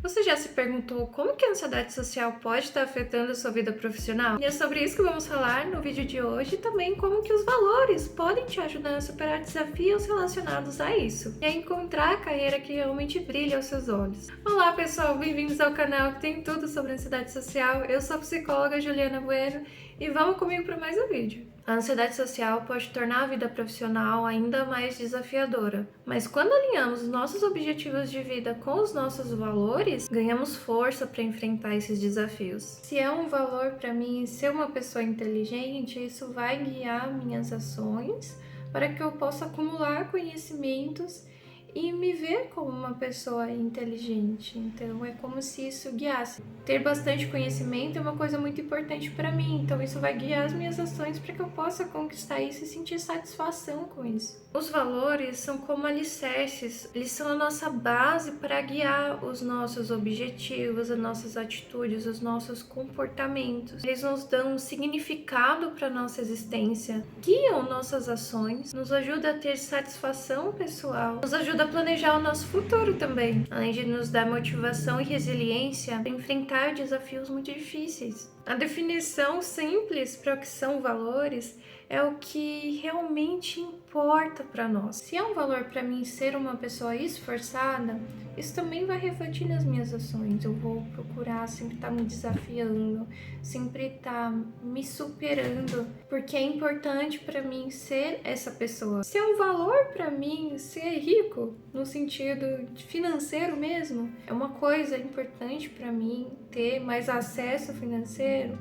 Você já se perguntou como que a ansiedade social pode estar afetando a sua vida profissional? E é sobre isso que vamos falar no vídeo de hoje e também como que os valores podem te ajudar a superar desafios relacionados a isso e a encontrar a carreira que realmente brilha aos seus olhos. Olá pessoal, bem-vindos ao canal que tem tudo sobre ansiedade social. Eu sou a psicóloga Juliana Bueno e vamos comigo para mais um vídeo. A ansiedade social pode tornar a vida profissional ainda mais desafiadora, mas quando alinhamos os nossos objetivos de vida com os nossos valores, ganhamos força para enfrentar esses desafios. Se é um valor para mim ser uma pessoa inteligente, isso vai guiar minhas ações para que eu possa acumular conhecimentos e me ver como uma pessoa inteligente. Então é como se isso guiasse. Ter bastante conhecimento é uma coisa muito importante para mim, então isso vai guiar as minhas ações para que eu possa conquistar isso e sentir satisfação com isso. Os valores são como alicerces, eles são a nossa base para guiar os nossos objetivos, as nossas atitudes, os nossos comportamentos. Eles nos dão um significado para a nossa existência, guiam nossas ações, nos ajudam a ter satisfação pessoal, nos ajudam a planejar o nosso futuro também, além de nos dar motivação e resiliência para enfrentar desafios muito difíceis. A definição simples para o que são valores é o que realmente importa para nós. Se é um valor para mim ser uma pessoa esforçada, isso também vai refletir nas minhas ações. Eu vou procurar sempre estar me desafiando, sempre estar me superando, porque é importante para mim ser essa pessoa. Se é um valor para mim ser rico, no sentido financeiro mesmo, é uma coisa importante para mim ter mais acesso financeiro,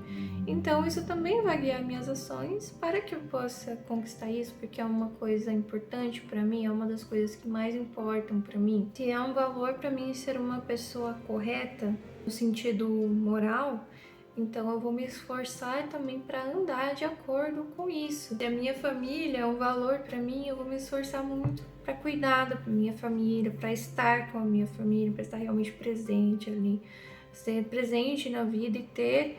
então isso também vai guiar minhas ações para que eu possa conquistar isso, porque é uma coisa importante para mim, é uma das coisas que mais importam para mim. Se é um valor para mim ser uma pessoa correta, no sentido moral, então eu vou me esforçar também para andar de acordo com isso. Se a minha família é um valor para mim, eu vou me esforçar muito para cuidar da minha família, para estar com a minha família, para estar realmente presente ali, ser presente na vida e ter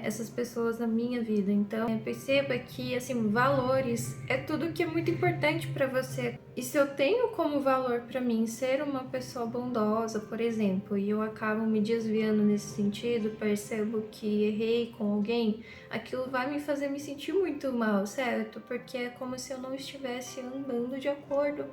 essas pessoas na minha vida. Então, perceba que, assim, valores é tudo que é muito importante para você. E se eu tenho como valor para mim ser uma pessoa bondosa, por exemplo, e eu acabo me desviando nesse sentido, percebo que errei com alguém, aquilo vai me fazer me sentir muito mal, certo? Porque é como se eu não estivesse andando de acordo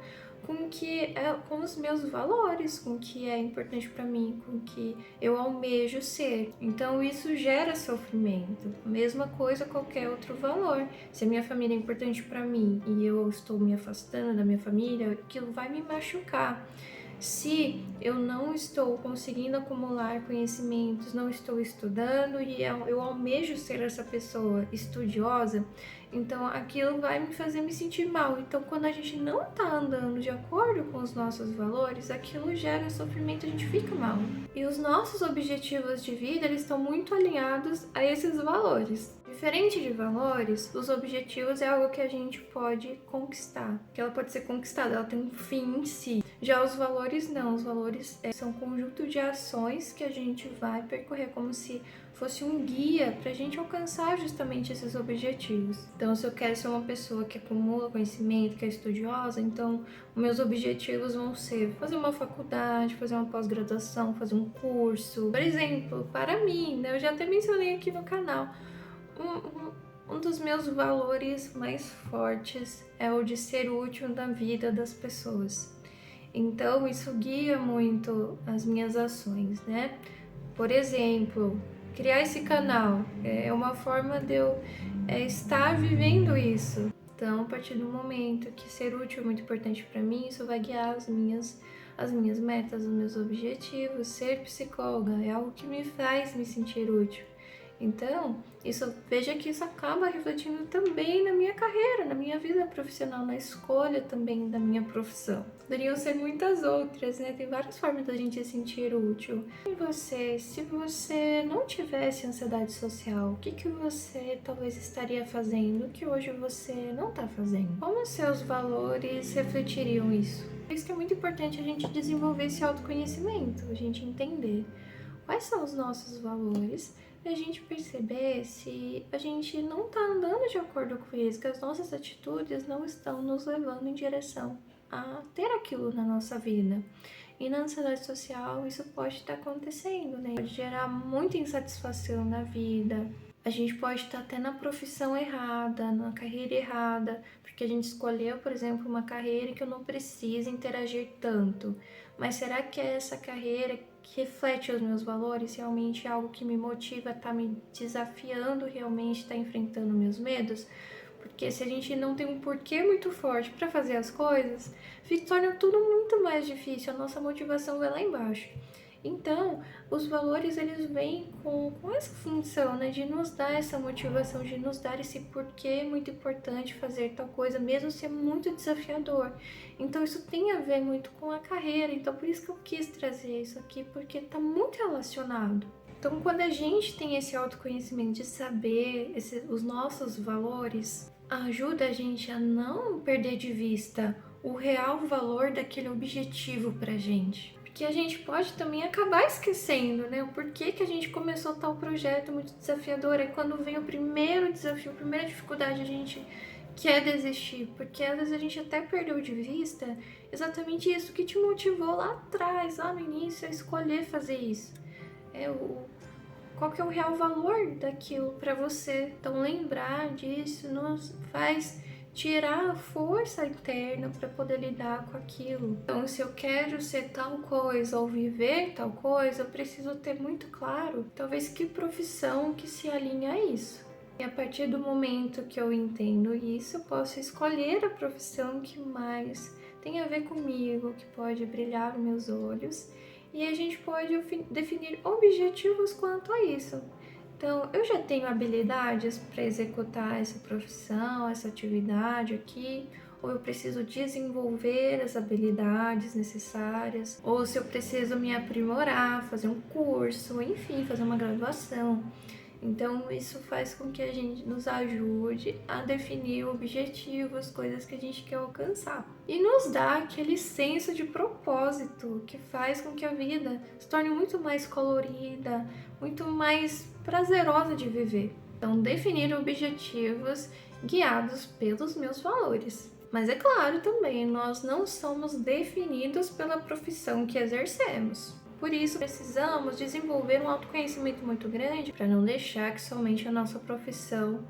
com os meus valores, com o que é importante para mim, com o que eu almejo ser. Então isso gera sofrimento. Mesma coisa qualquer outro valor. Se a minha família é importante para mim e eu estou me afastando da minha família, aquilo vai me machucar. Se eu não estou conseguindo acumular conhecimentos, não estou estudando e eu almejo ser essa pessoa estudiosa, então aquilo vai me fazer me sentir mal. Então, quando a gente não está andando de acordo com os nossos valores, aquilo gera sofrimento, a gente fica mal. E os nossos objetivos de vida, eles estão muito alinhados a esses valores. Diferente de valores, os objetivos é algo que a gente pode conquistar, que ela pode ser conquistada, ela tem um fim em si. Já os valores não, os valores são um conjunto de ações que a gente vai percorrer como se fosse um guia para a gente alcançar justamente esses objetivos. Então, se eu quero ser uma pessoa que acumula conhecimento, que é estudiosa, então os meus objetivos vão ser fazer uma faculdade, fazer uma pós-graduação, fazer um curso. Por exemplo, para mim, né, eu já até mencionei aqui no canal, um dos meus valores mais fortes é o de ser útil na vida das pessoas. Então, isso guia muito as minhas ações, né? Por exemplo, criar esse canal é uma forma de eu estar vivendo isso. Então, a partir do momento que ser útil é muito importante para mim, isso vai guiar as minhas metas, os meus objetivos. Ser psicóloga é algo que me faz me sentir útil. Então, veja que isso acaba refletindo também na minha carreira, na minha vida profissional, na escolha também da minha profissão. Poderiam ser muitas outras, né? Tem várias formas da gente se sentir útil. E você, se você não tivesse ansiedade social, o que você talvez estaria fazendo que hoje você não está fazendo? Como os seus valores refletiriam isso? Por isso que é muito importante a gente desenvolver esse autoconhecimento, a gente entender quais são os nossos valores, e a gente perceber se a gente não está andando de acordo com isso, que as nossas atitudes não estão nos levando em direção a ter aquilo na nossa vida. E na ansiedade social isso pode estar acontecendo, né? Pode gerar muita insatisfação na vida. A gente pode estar até na profissão errada, na carreira errada, porque a gente escolheu, por exemplo, uma carreira que eu não preciso interagir tanto. Mas será que é essa carreira que reflete os meus valores? Realmente é algo que me motiva, está me desafiando, realmente está enfrentando meus medos? Porque se a gente não tem um porquê muito forte para fazer as coisas, torna tudo muito mais difícil, a nossa motivação vai lá embaixo. Então, os valores eles vêm com essa função, né, de nos dar essa motivação, de nos dar esse porquê muito importante fazer tal coisa, mesmo ser muito desafiador. Então, isso tem a ver muito com a carreira, então por isso que eu quis trazer isso aqui, porque está muito relacionado. Então, quando a gente tem esse autoconhecimento de saber os nossos valores, ajuda a gente a não perder de vista o real valor daquele objetivo pra gente. Porque a gente pode também acabar esquecendo, né? O porquê que a gente começou tal projeto muito desafiador. E quando vem o primeiro desafio, a primeira dificuldade, a gente quer desistir. Porque às vezes a gente até perdeu de vista exatamente isso que te motivou lá atrás, lá no início, a escolher fazer isso. Qual que é o real valor daquilo para você. Então lembrar disso nos faz tirar a força interna para poder lidar com aquilo. Então, se eu quero ser tal coisa ou viver tal coisa, eu preciso ter muito claro, talvez, que profissão que se alinha a isso. E a partir do momento que eu entendo isso, eu posso escolher a profissão que mais tem a ver comigo, que pode brilhar os meus olhos, e a gente pode definir objetivos quanto a isso. Então, eu já tenho habilidades para executar essa profissão, essa atividade aqui, ou eu preciso desenvolver as habilidades necessárias, ou se eu preciso me aprimorar, fazer um curso, enfim, fazer uma graduação. Então, isso faz com que a gente nos ajude a definir objetivos, coisas que a gente quer alcançar. E nos dá aquele senso de propósito que faz com que a vida se torne muito mais colorida, muito mais prazerosa de viver. Então, definir objetivos guiados pelos meus valores. Mas é claro também, nós não somos definidos pela profissão que exercemos. Por isso, precisamos desenvolver um autoconhecimento muito grande para não deixar que somente a nossa profissão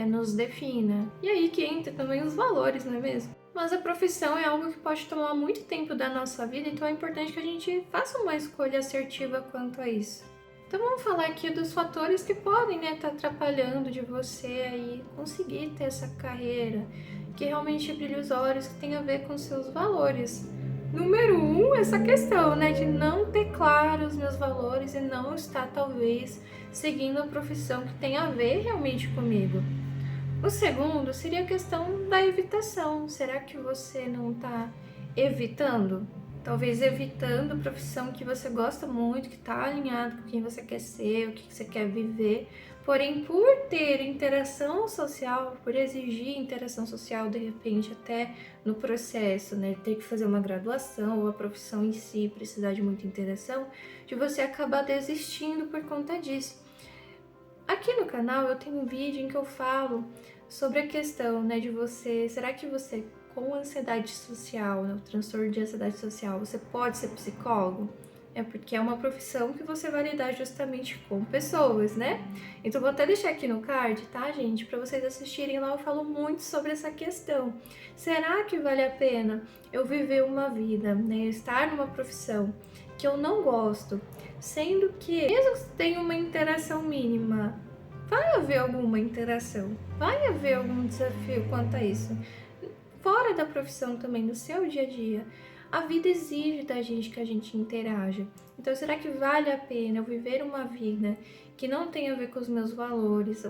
nos defina. E aí que entra também os valores, não é mesmo? Mas a profissão é algo que pode tomar muito tempo da nossa vida, então é importante que a gente faça uma escolha assertiva quanto a isso. Então vamos falar aqui dos fatores que podem estar atrapalhando de você aí conseguir ter essa carreira que realmente brilha os olhos, que tem a ver com seus valores. Número 1, essa questão, de não ter claro os meus valores e não estar, talvez, seguindo a profissão que tem a ver realmente comigo. O segundo seria a questão da evitação. Será que você não está evitando? Talvez evitando a profissão que você gosta muito, que está alinhado com quem você quer ser, o que você quer viver. Porém, por ter interação social, por exigir interação social, de repente, até no processo, ter que fazer uma graduação ou a profissão em si precisar de muita interação, de você acabar desistindo por conta disso. Aqui no canal eu tenho um vídeo em que eu falo sobre a questão, de você, será que você, com ansiedade social, o transtorno de ansiedade social, você pode ser psicólogo? É porque é uma profissão que você vai lidar justamente com pessoas, Então vou até deixar aqui no card, tá, gente? Para vocês assistirem lá, eu falo muito sobre essa questão. Será que vale a pena eu viver uma vida, estar numa profissão que eu não gosto, sendo que, mesmo que tenha uma interação mínima, vai haver alguma interação, vai haver algum desafio quanto a isso. Fora da profissão também, no seu dia a dia, a vida exige da gente que a gente interaja. Então, será que vale a pena eu viver uma vida que não tem a ver com os meus valores,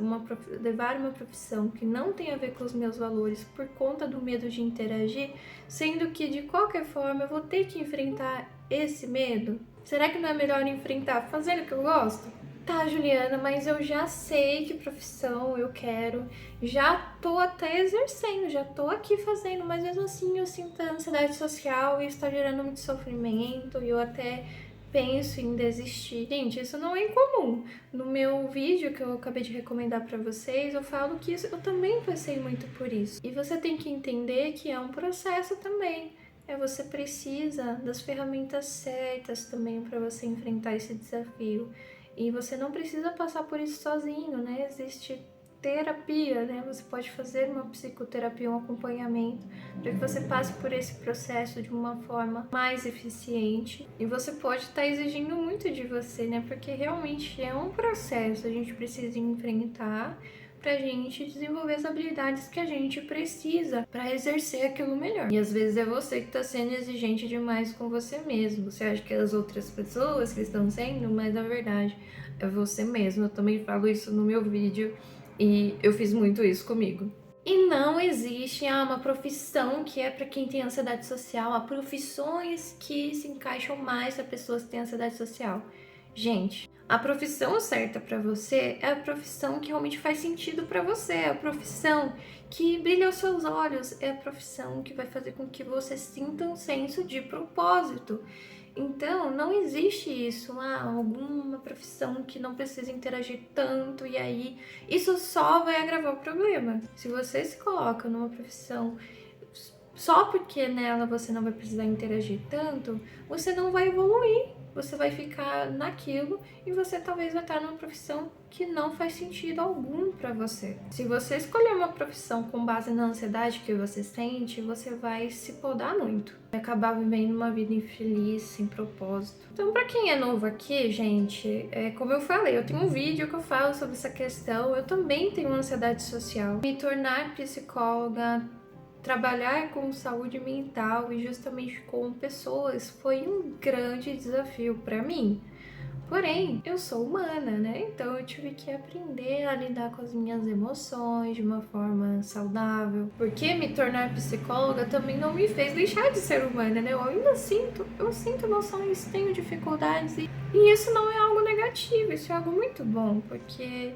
levar uma profissão que não tem a ver com os meus valores por conta do medo de interagir, sendo que, de qualquer forma, eu vou ter que enfrentar esse medo? Será que não é melhor enfrentar fazendo o que eu gosto? Tá, Juliana, mas eu já sei que profissão eu quero, já tô até exercendo, já tô aqui fazendo, mas mesmo assim eu sinto a ansiedade social e isso tá gerando muito sofrimento e eu até penso em desistir. Gente, isso não é incomum. No meu vídeo que eu acabei de recomendar pra vocês, eu falo que eu também passei muito por isso. E você tem que entender que é um processo também. você precisa das ferramentas certas também para você enfrentar esse desafio. E você não precisa passar por isso sozinho, né? Existe terapia, né? Você pode fazer uma psicoterapia, um acompanhamento, para que você passe por esse processo de uma forma mais eficiente. E você pode estar exigindo muito de você, né? Porque realmente é um processo, a gente precisa enfrentar pra gente desenvolver as habilidades que a gente precisa para exercer aquilo melhor. E às vezes é você que tá sendo exigente demais com você mesmo. Você acha que é as outras pessoas que estão sendo, mas na verdade é você mesmo. Eu também falo isso no meu vídeo e eu fiz muito isso comigo. E não existe uma profissão que é para quem tem ansiedade social. Há profissões que se encaixam mais para pessoas que têm ansiedade social. Gente, a profissão certa para você é a profissão que realmente faz sentido para você, é a profissão que brilha aos seus olhos, é a profissão que vai fazer com que você sinta um senso de propósito. Então, não existe isso, alguma profissão que não precisa interagir tanto, e aí isso só vai agravar o problema. Se você se coloca numa profissão só porque nela você não vai precisar interagir tanto, você não vai evoluir. Você vai ficar naquilo e você talvez vai estar numa profissão que não faz sentido algum para você. Se você escolher uma profissão com base na ansiedade que você sente, você vai se podar muito. Vai acabar vivendo uma vida infeliz, sem propósito. Então, para quem é novo aqui, gente, como eu falei, eu tenho um vídeo que eu falo sobre essa questão. Eu também tenho ansiedade social. Me tornar psicóloga, trabalhar com saúde mental e justamente com pessoas foi um grande desafio para mim. Porém, eu sou humana, né? Então eu tive que aprender a lidar com as minhas emoções de uma forma saudável. Porque me tornar psicóloga também não me fez deixar de ser humana, né? Eu sinto emoções, tenho dificuldades e isso não é algo negativo, isso é algo muito bom, porque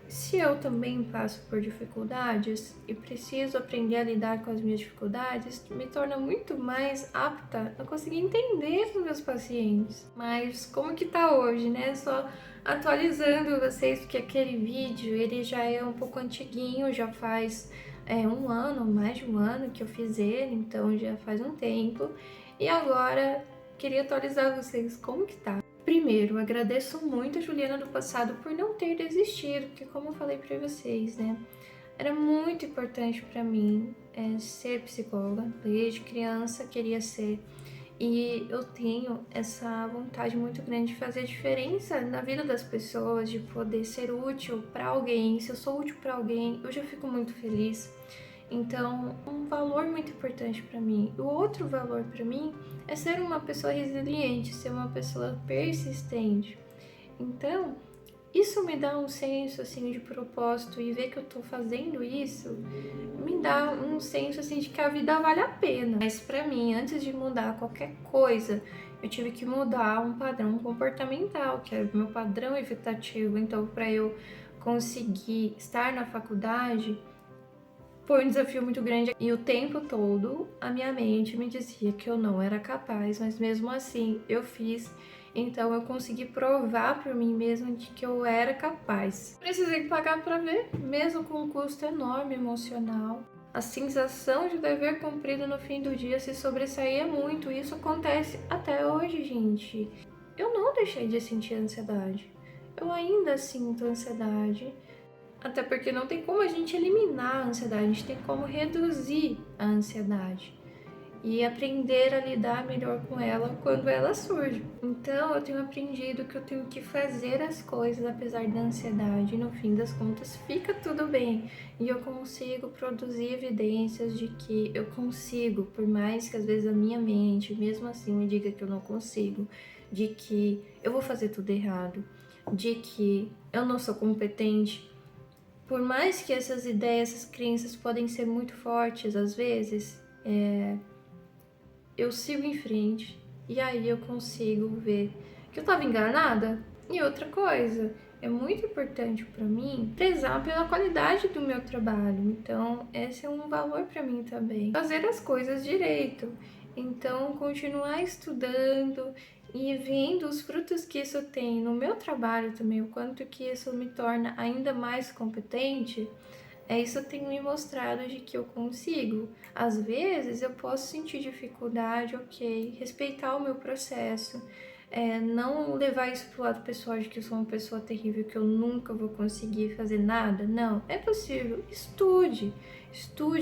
se eu também passo por dificuldades e preciso aprender a lidar com as minhas dificuldades, me torna muito mais apta a conseguir entender os meus pacientes. Mas como que tá hoje, né? Só atualizando vocês, porque aquele vídeo, ele já é um pouco antiguinho, já faz um ano, mais de um ano que eu fiz ele, então já faz um tempo. E agora, queria atualizar vocês como que tá. Primeiro, agradeço muito a Juliana do passado por não ter desistido, porque como eu falei para vocês, né, era muito importante para mim ser psicóloga. Desde criança queria ser, e eu tenho essa vontade muito grande de fazer diferença na vida das pessoas, de poder ser útil para alguém. Se eu sou útil para alguém, eu já fico muito feliz. Então, um valor muito importante para mim. O outro valor para mim é ser uma pessoa resiliente, ser uma pessoa persistente. Então, isso me dá um senso assim de propósito, e ver que eu tô fazendo isso me dá um senso assim de que a vida vale a pena. Mas para mim, antes de mudar qualquer coisa, eu tive que mudar um padrão comportamental, que era o meu padrão evitativo. Então, para eu conseguir estar na faculdade, foi um desafio muito grande e o tempo todo a minha mente me dizia que eu não era capaz, mas mesmo assim eu fiz. Então eu consegui provar para mim mesma de que eu era capaz. Precisei pagar para ver, mesmo com um custo enorme emocional. A sensação de dever cumprido no fim do dia se sobressaía muito, e isso acontece até hoje, gente. Eu não deixei de sentir ansiedade. Eu ainda sinto ansiedade. Até porque não tem como a gente eliminar a ansiedade, a gente tem como reduzir a ansiedade e aprender a lidar melhor com ela quando ela surge. Então eu tenho aprendido que eu tenho que fazer as coisas apesar da ansiedade, e no fim das contas fica tudo bem. E eu consigo produzir evidências de que eu consigo, por mais que às vezes a minha mente mesmo assim me diga que eu não consigo, de que eu vou fazer tudo errado, de que eu não sou competente. Por mais que essas ideias, essas crenças podem ser muito fortes às vezes, eu sigo em frente e aí eu consigo ver que eu estava enganada. E outra coisa, é muito importante para mim prezar pela qualidade do meu trabalho. Então, esse é um valor para mim também. Fazer as coisas direito. Então, continuar estudando e vendo os frutos que isso tem no meu trabalho também, o quanto que isso me torna ainda mais competente, Isso tem me mostrado de que eu consigo. Às vezes eu posso sentir dificuldade, ok, respeitar o meu processo, não levar isso pro lado pessoal de que eu sou uma pessoa terrível, que eu nunca vou conseguir fazer nada. Não, é possível. Estude,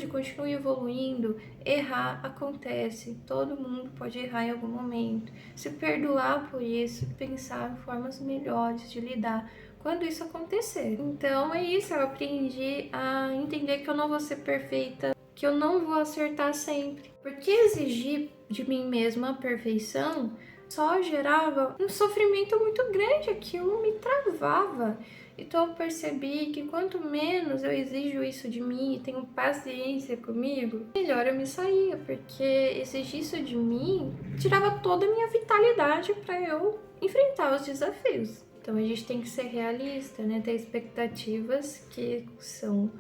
continue evoluindo. Errar acontece, todo mundo pode errar em algum momento. Se perdoar por isso, pensar em formas melhores de lidar quando isso acontecer. Então é isso, eu aprendi a entender que eu não vou ser perfeita, que eu não vou acertar sempre. Porque exigir de mim mesma a perfeição só gerava um sofrimento muito grande, aquilo me travava. Então eu percebi que quanto menos eu exijo isso de mim e tenho paciência comigo, melhor eu me saía, porque exigir isso de mim tirava toda a minha vitalidade para eu enfrentar os desafios. Então a gente tem que ser realista, né? Ter expectativas que são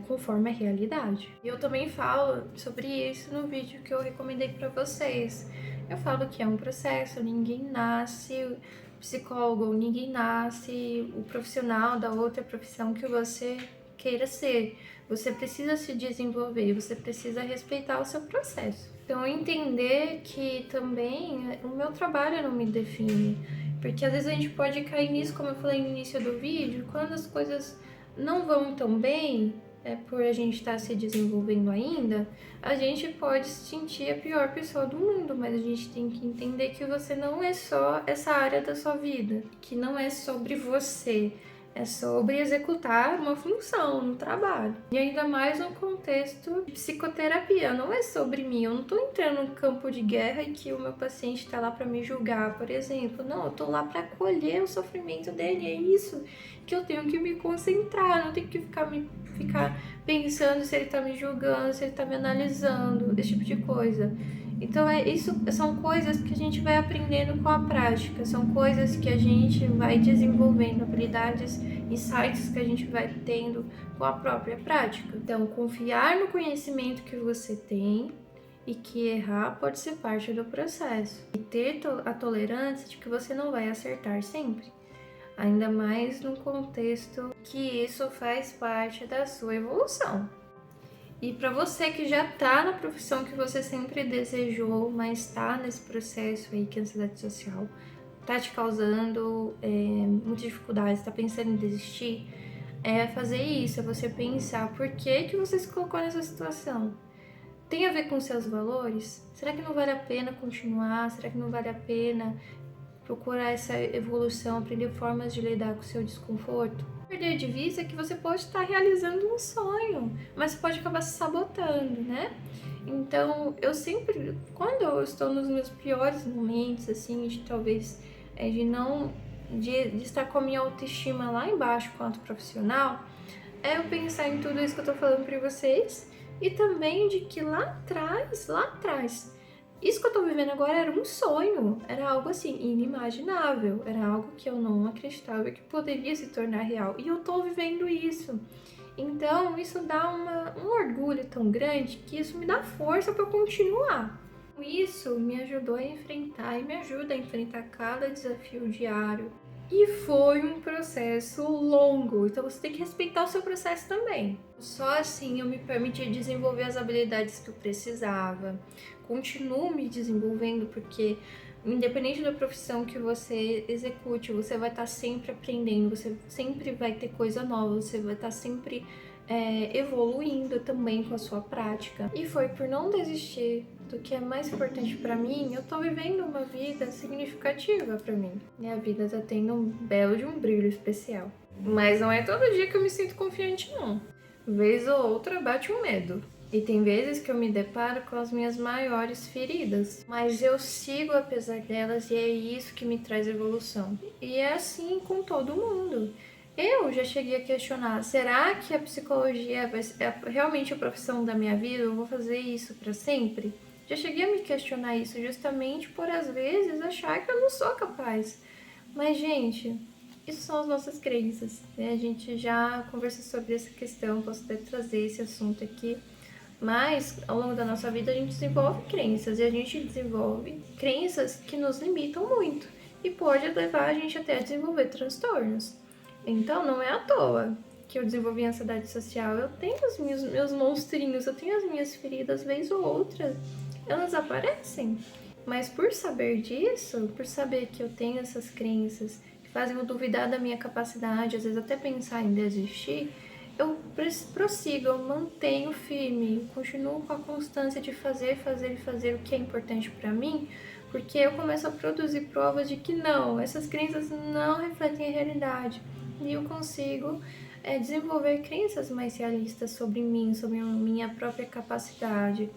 conforme a realidade. E eu também falo sobre isso no vídeo que eu recomendei para vocês. Eu falo que é um processo, ninguém nasce psicólogo, ninguém nasce o profissional da outra profissão que você queira ser. Você precisa se desenvolver, você precisa respeitar o seu processo. Então entender que também o meu trabalho não me define, porque às vezes a gente pode cair nisso, como eu falei no início do vídeo, quando as coisas não vão tão bem, por a gente estar se desenvolvendo ainda, a gente pode se sentir a pior pessoa do mundo, mas a gente tem que entender que você não é só essa área da sua vida, que não é sobre você, é sobre executar uma função no trabalho. E ainda mais no contexto de psicoterapia, não é sobre mim, eu não tô entrando num campo de guerra e que o meu paciente tá lá para me julgar, por exemplo. Não, eu tô lá para acolher o sofrimento dele, é isso que eu tenho que me concentrar, não tenho que ficar pensando se ele tá me julgando, se ele tá me analisando, esse tipo de coisa. Então isso são coisas que a gente vai aprendendo com a prática, são coisas que a gente vai desenvolvendo, habilidades, insights que a gente vai tendo com a própria prática. Então, confiar no conhecimento que você tem e que errar pode ser parte do processo. E ter a tolerância de que você não vai acertar sempre. Ainda mais no contexto que isso faz parte da sua evolução. E para você que já está na profissão que você sempre desejou, mas está nesse processo aí que a ansiedade social está te causando muitas dificuldades, está pensando em desistir, fazer isso, é você pensar por que você se colocou nessa situação. Tem a ver com seus valores? Será que não vale a pena continuar? Será que não vale a pena procurar essa evolução, aprender formas de lidar com o seu desconforto? Perder de vista que você pode estar realizando um sonho, mas pode acabar se sabotando, né? Então, eu sempre, quando eu estou nos meus piores momentos, assim, de talvez, de estar com a minha autoestima lá embaixo quanto profissional, eu pensar em tudo isso que eu tô falando pra vocês e também de que lá atrás, isso que eu tô vivendo agora era um sonho, era algo assim inimaginável, era algo que eu não acreditava que poderia se tornar real e eu tô vivendo isso. Então isso dá um orgulho tão grande que isso me dá força para continuar. Isso me ajudou a enfrentar e me ajuda a enfrentar cada desafio diário. E foi um processo longo, então você tem que respeitar o seu processo também. Só assim eu me permiti desenvolver as habilidades que eu precisava. Continuo me desenvolvendo porque independente da profissão que você execute, você vai estar sempre aprendendo, você sempre vai ter coisa nova, você vai estar sempre evoluindo também com a sua prática. E foi por não desistir do que é mais importante para mim, eu tô vivendo uma vida significativa para mim. Minha vida tá tendo um belo de um brilho especial. Mas não é todo dia que eu me sinto confiante, não. Vez ou outra bate um medo. E tem vezes que eu me deparo com as minhas maiores feridas. Mas eu sigo apesar delas e é isso que me traz evolução. E é assim com todo mundo. Eu já cheguei a questionar, será que a psicologia é realmente a profissão da minha vida? Eu vou fazer isso para sempre? Já cheguei a me questionar isso justamente por, às vezes, achar que eu não sou capaz. Mas, gente, isso são as nossas crenças, né? A gente já conversou sobre essa questão, posso até trazer esse assunto aqui. Mas, ao longo da nossa vida, a gente desenvolve crenças. E a gente desenvolve crenças que nos limitam muito. E pode levar a gente até a desenvolver transtornos. Então, não é à toa que eu desenvolvi ansiedade social. Eu tenho os meus monstrinhos, eu tenho as minhas feridas, vez ou outra, elas aparecem. Mas por saber disso, por saber que eu tenho essas crenças que fazem eu duvidar da minha capacidade, às vezes até pensar em desistir, eu prossigo, eu mantenho firme, continuo com a constância de fazer o que é importante para mim, porque eu começo a produzir provas de que não, essas crenças não refletem a realidade. E eu consigo desenvolver crenças mais realistas sobre mim, sobre a minha própria capacidade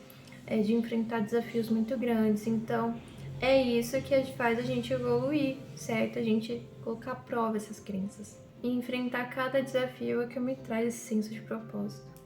de enfrentar desafios muito grandes. Então, é isso que faz a gente evoluir, certo? A gente colocar à prova essas crenças. E enfrentar cada desafio é que me traz esse senso de propósito.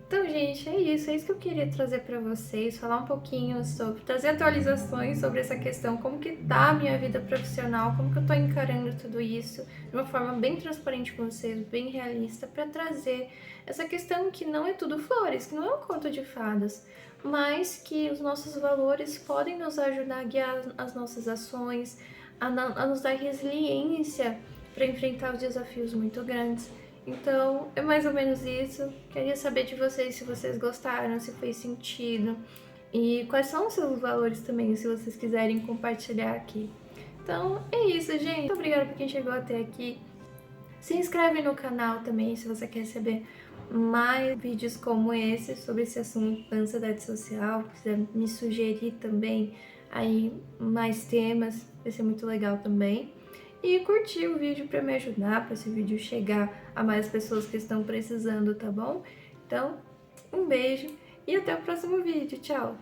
Então, gente, é isso que eu queria trazer para vocês, falar um pouquinho sobre, trazer atualizações sobre essa questão, como que tá a minha vida profissional, como que eu tô encarando tudo isso, de uma forma bem transparente com vocês, bem realista, para trazer essa questão que não é tudo flores, que não é um conto de fadas, mas que os nossos valores podem nos ajudar a guiar as nossas ações, a nos dar resiliência para enfrentar os desafios muito grandes. Então, é mais ou menos isso. Queria saber de vocês se vocês gostaram, se fez sentido e quais são os seus valores também, se vocês quiserem compartilhar aqui. Então, é isso, gente. Muito obrigada por quem chegou até aqui. Se inscreve no canal também se você quer saber mais vídeos como esse sobre esse assunto da ansiedade social. Se quiser me sugerir também aí mais temas, vai ser muito legal também. E curtir o vídeo para me ajudar, para esse vídeo chegar a mais pessoas que estão precisando, tá bom? Então, um beijo e até o próximo vídeo. Tchau!